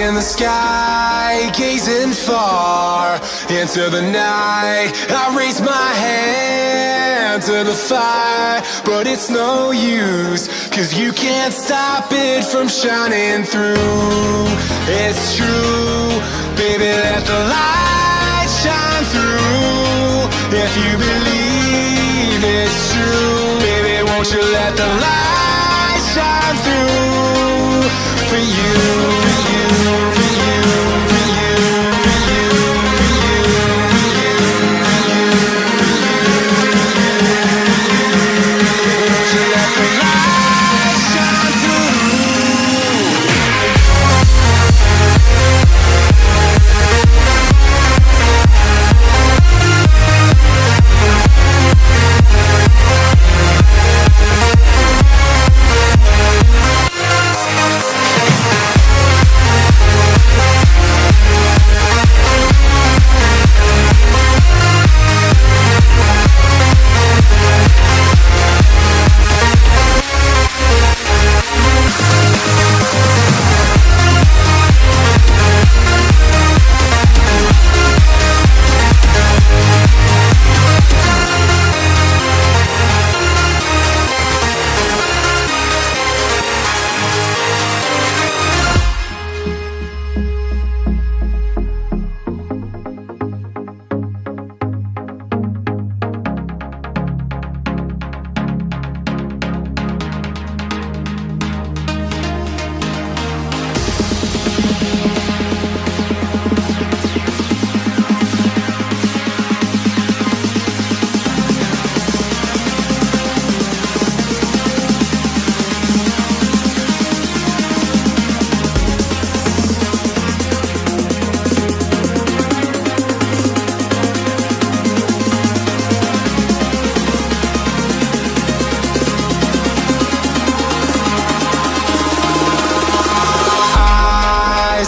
in the sky, gazing far into the night. I raise my hand to the fire, but it's no use, 'cause you can't stop it from shining through. It's true, baby, let the light shine through. If you believe it's true, baby, won't you let the light shine through for you, for you, for you, for you, for you, for you, for you, won't you let the light shine through?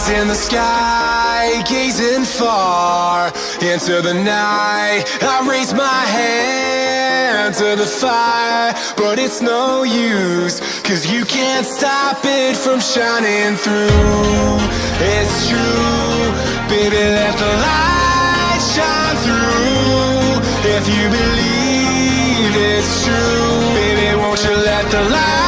In the sky, gazing far into the night. I raise my hand to the fire, but it's no use, 'cause you can't stop it from shining through. It's true, baby, let the light shine through. If you believe it's true, baby, won't you let the light